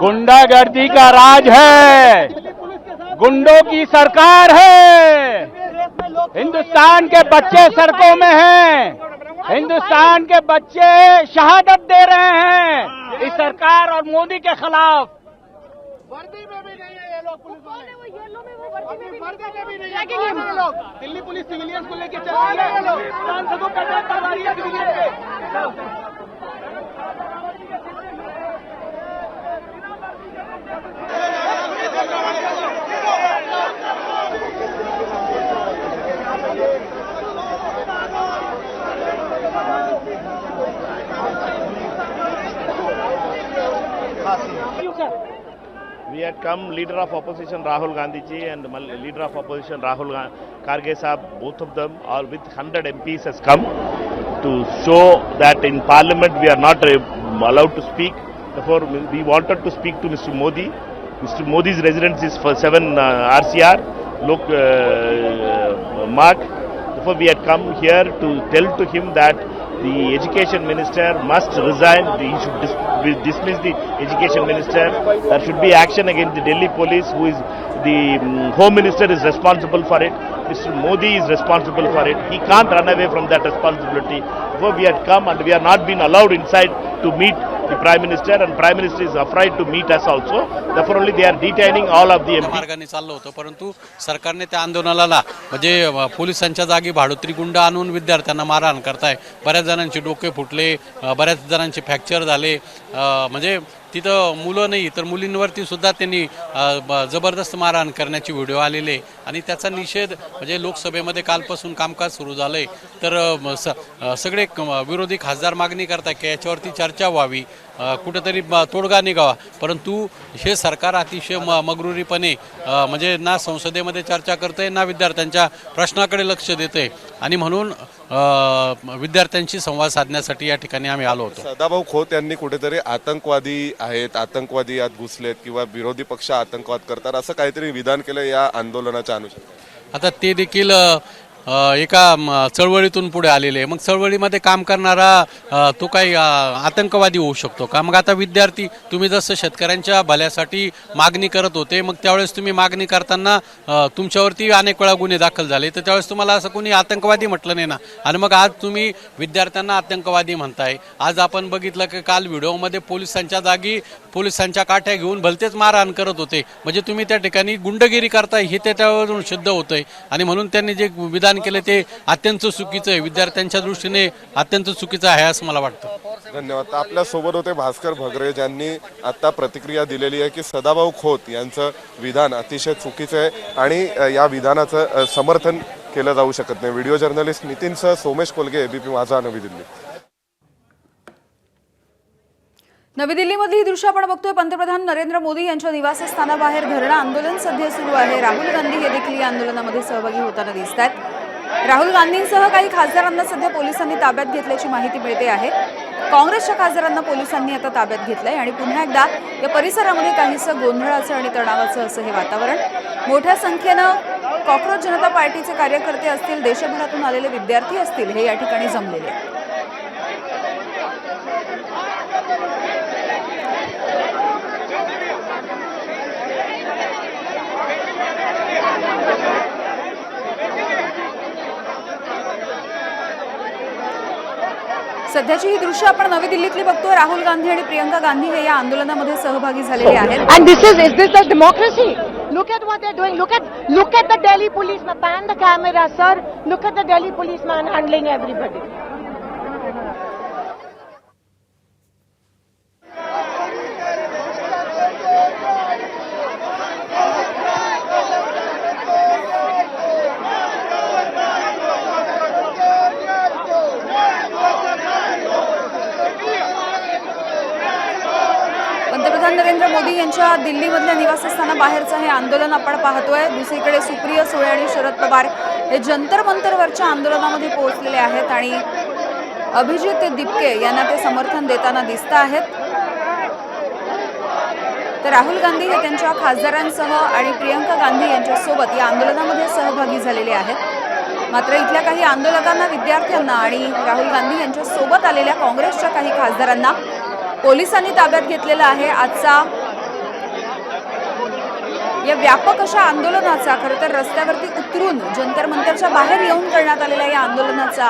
गुंडागर्दी का राज है, गुंडों की सरकार है। हिंदुस्तान के बच्चे सड़कों में हैं, हिंदुस्तान के बच्चे शहादत दे रहे हैं इस सरकार और मोदी के खिलाफ। वर्दी में भी नहीं है ये लोग, पुलिस वाले वर्दी में भी नहीं है ये लोग। दिल्ली पुलिस सिविलियंस को लेकर चल रही है ये लोग, सांसदों का अटैक करवा रही है civilians pay. We had come, leader of opposition Rahul Gandhi ji and leader of opposition Rahul Karge Sahab, both of them are with 100 MPs has come to show that in Parliament we are not allowed to speak. Therefore, we wanted to speak to Mr. Modi. Mr. Modi's residence is for 7 RCR, look mark. Therefore, we had come here to tell to him that the education minister must resign. He should dismiss the education minister. There should be action against the Delhi police, who is the home minister is responsible for it. Mr. Modi is responsible for it. He can't run away from that responsibility. Therefore, we had come and we are not been allowed inside to meet the Prime Minister, and Prime Minister is afraid to meet us also. Therefore, only they are detaining all of the MPs. मार्गाने चाललो होतो, परंतु सरकारने त्या आंदोलनाला म्हणजे पोलिसांच्या जागी भाडोत्री गुंड आणून विद्यार्थ्यांना मारहाण करताय. बऱ्याच जणांचे डोके फुटले, बऱ्याच जणांचे फ्रॅक्चर झाले. म्हणजे तिथं मुलं नाही तर मुलींवरती सुद्धा त्यांनी जबरदस्त मारहाण करण्याचे व्हिडिओ आलेले आणि त्याचा निषेध म्हणजे लोकसभेमध्ये कालपासून कामकाज सुरू झालंय. तर सगळे विरोधी खासदार मागणी करतात की याच्यावरती चर्चा व्हावी, कुठेतरी तोडगा निघावा. परंतु हे सरकार अतिशय मगरुरीपणे म्हणजे ना संसदेमध्ये चर्चा करते ना विद्यार्थ्यांच्या प्रश्नाकडे लक्ष देते आणि म्हणून विद्यार्थ्यांशी संवाद साधण्यासाठी या ठिकाणी आम्ही आलो होतो. सदाभाऊ खोत यांनी कुठेतरी आतंकवादी आहेत, आतंकवादी यात घुसलेत किंवा विरोधी पक्ष आतंकवाद करतात असं काहीतरी विधान केलं या आंदोलनाच्या अनुषंगाने. आता ते देखील एका चळवळीतून पुढे आलेले आहे. मग चळवळीमध्ये काम करणारा तो काही आतंकवादी होऊ शकतो का? मग आता विद्यार्थी तुम्ही जसं शेतकऱ्यांच्या भल्यासाठी मागणी करत होते, मग त्यावेळेस तुम्ही मागणी करताना तुमच्यावरती अनेक वेळा गुन्हे दाखल झाले, तर त्यावेळेस तुम्हाला असं कोणी आतंकवादी म्हटलं नाही ना. आणि मग आज तुम्ही विद्यार्थ्यांना आतंकवादी म्हणताय. आज आपण बघितलं की काल व्हिडिओमध्ये पोलिसांच्या जागी पोलिसांच्या काठ्या घेऊन भलतेच मारहाण करत होते. म्हणजे तुम्ही त्या ठिकाणी गुंडगिरी करताय हे त्याच्यावरून सिद्ध होतंय. आणि म्हणून त्यांनी जे विधान केले ते अत्यंत चुकीचं आहे, विद्यार्थ्यांच्या दृष्टीने अत्यंत चुकीचं आहे असं मला वाटतं. धन्यवाद. आपल्या सोबत होते भास्कर भगरे, ज्यांनी आता प्रतिक्रिया दिलेली आहे की सदाभाऊ खोत यांचं विधान अतिशय चुकीचं आहे आणि या विधानाचं समर्थन केलं जाऊ शकत नाही. व्हिडिओ जर्नलिस्ट नितीनसह सोमेश कोलगे, एबीपी माझा, नवी दिल्ली. नवी दिल्लीमधली ही दृश्य आपण बघतोय. पंतप्रधान नरेंद्र मोदी यांच्या निवासस्थानाबाहेर धरणं आंदोलन सध्या सुरू आहे. राहुल गांधी हे देखील या आंदोलनामध्ये सहभागी होताना दिसत आहेत. राहुल गांधींसह काही खासदारांना सध्या पोलिसांनी ताब्यात घेतल्याची माहिती मिळते आहे. काँग्रेसच्या खासदारांना पोलिसांनी आता ताब्यात घेतलंय आणि पुन्हा एकदा या परिसरामध्ये काहीसं गोंधळाचं आणि तणावाचं असं हे वातावरण. मोठ्या संख्येनं कॉक्रोच जनता पार्टीचे कार्यकर्ते असतील, देशभरातून आलेले विद्यार्थी असतील, हे या ठिकाणी जमलेले आहेत. सध्याची ही दृश्य आपण नवी दिल्लीतली बघतोय. राहुल गांधी आणि प्रियंका गांधी हे या आंदोलनामध्ये सहभागी झालेले आहेत. And is this the democracy? Look at what they're doing. Look at the Delhi policeman. Pan the camera, sir. Look at the Delhi policeman handling everybody. पंतप्रधान नरेंद्र मोदी यांच्या दिल्लीमधल्या निवासस्थानाबाहेरचं हे आंदोलन आपण पाहतोय. दुसरीकडे सुप्रिया सुळे आणि शरद पवार हे जंतर मंतरवरच्या आंदोलनामध्ये पोहोचलेले आहेत आणि अभिजित दिपके यांना ते समर्थन देताना दिसत आहेत. तर राहुल गांधी हे त्यांच्या खासदारांसह आणि प्रियंका गांधी यांच्यासोबत या आंदोलनामध्ये सहभागी झालेले आहेत. मात्र इथल्या काही आंदोलकांना, विद्यार्थ्यांना आणि राहुल गांधी यांच्यासोबत आलेल्या काँग्रेसच्या काही खासदारांना पोलिसांनी ताब्यात घेतलेला आहे. आजचा या व्यापक अशा आंदोलनाचा खरं तर रस्त्यावरती उतरून जंतर मंतरच्या बाहेर येऊन करण्यात आलेल्या या आंदोलनाचा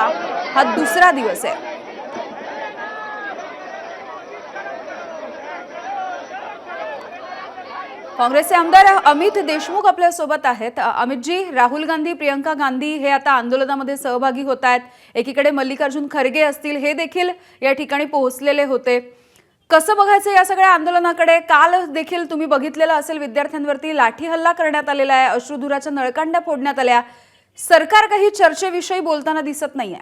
हा दुसरा दिवस आहे. काँग्रेसचे आमदार अमित देशमुख आपल्या सोबत आहेत. अमितजी, राहुल गांधी, प्रियंका गांधी हे आता आंदोलनामध्ये सहभागी होत आहेत. एकीकडे मल्लिकार्जुन खरगे असतील, हे देखील या ठिकाणी पोहोचलेले होते. कसं बघायचं या सगळ्या आंदोलनाकडे? काल देखील तुम्ही बघितलेलं असेल, विद्यार्थ्यांवरती लाठी हल्ला करण्यात आलेला आहे, अश्रुधुराच्या नळकांड्या फोडण्यात आल्या. सरकार काही चर्चेविषयी बोलताना दिसत नाहीये.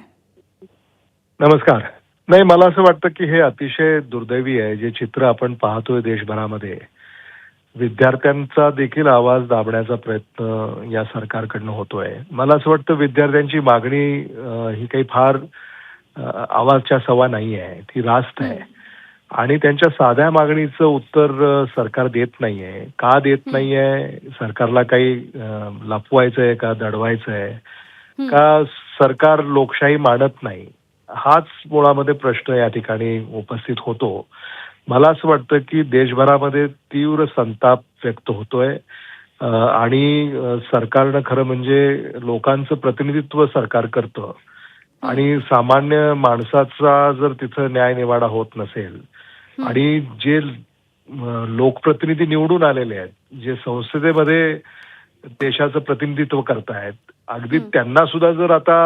नमस्कार. नाही, मला असं वाटतं की हे अतिशय दुर्दैवी आहे जे चित्र आपण पाहतोय देशभरामध्ये. विद्यार्थ्यांचा देखील आवाज दाबण्याचा प्रयत्न या सरकारकडनं होतोय. मला असं वाटतं विद्यार्थ्यांची मागणी ही काही फार आवाजच्या सवा नाही आहे, ती रास्त आहे आणि त्यांच्या साध्या मागणीचं उत्तर सरकार देत नाहीये. का देत नाहीये? सरकारला काही लपवायचंय का, दडवायचंय का, सरकार लोकशाही मानत नाही? हाच मुळामध्ये प्रश्न या ठिकाणी उपस्थित होतो. मला असं वाटतं की देशभरामध्ये तीव्र संताप व्यक्त होतोय आणि सरकारनं खरं म्हणजे लोकांचं प्रतिनिधित्व सरकार करतं आणि सामान्य माणसाचा जर तिथं न्यायनिवाडा होत नसेल आणि जे लोकप्रतिनिधी निवडून आलेले आहेत, जे संसदेमध्ये देशाचं प्रतिनिधित्व करतायत, अगदी त्यांना सुद्धा जर आता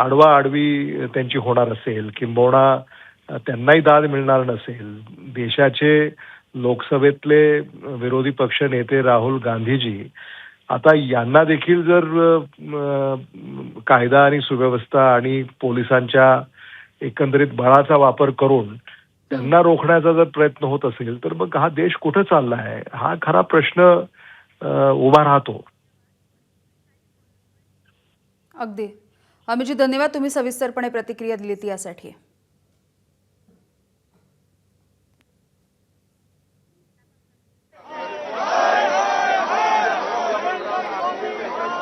आडवा आडवी त्यांची होणार असेल, किंबहुना त्यांनाही दाद मिळणार नसेल, देशाचे लोकसभेतले विरोधी पक्ष नेते राहुल गांधीजी आता यांना देखील जर कायदा आणि सुव्यवस्था आणि पोलिसांच्या एकंदरीत बळाचा वापर करून त्यांना रोखण्याचा जर प्रयत्न होत असेल तर मग हा देश कुठं चालला आहे, हा खरा प्रश्न उभा राहतो. अगदी. अमितजी, धन्यवाद, तुम्ही सविस्तरपणे प्रतिक्रिया दिलीत यासाठी.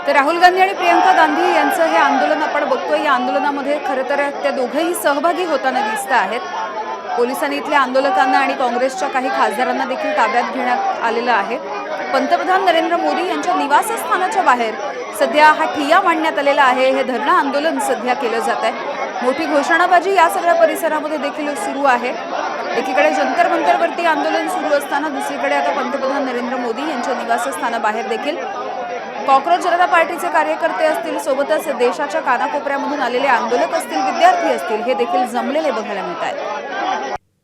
तर राहुल गांधी आणि प्रियंका गांधी यांचं हे आंदोलन आपण बघतोय. या आंदोलनामध्ये खरं तर त्या दोघेही सहभागी होताना दिसत आहेत. पोलिसांनी इथल्या आंदोलकांना आणि काँग्रेसच्या काही खासदारांना देखील ताब्यात घेण्यात आलेलं आहे. पंतप्रधान नरेंद्र मोदी यांच्या निवासस्थानाच्या बाहेर सध्या हा ठिय्या मांडण्यात आलेला आहे. हे धरणं आंदोलन सध्या केलं जात आहे. मोठी घोषणाबाजी या सगळ्या परिसरामध्ये देखील सुरू आहे. एकीकडे जंतर मंतरवरती आंदोलन सुरू असताना दुसरीकडे आता पंतप्रधान नरेंद्र मोदी यांच्या निवासस्थानाबाहेर देखील कॉक्रोच जनता पार्टीचे कार्यकर्ते असतील, सोबतच देशाच्या कानाकोपऱ्यामधून आलेले आंदोलक असतील, विद्यार्थी असतील, हे देखील जमलेले बघायला मिळत आहेत.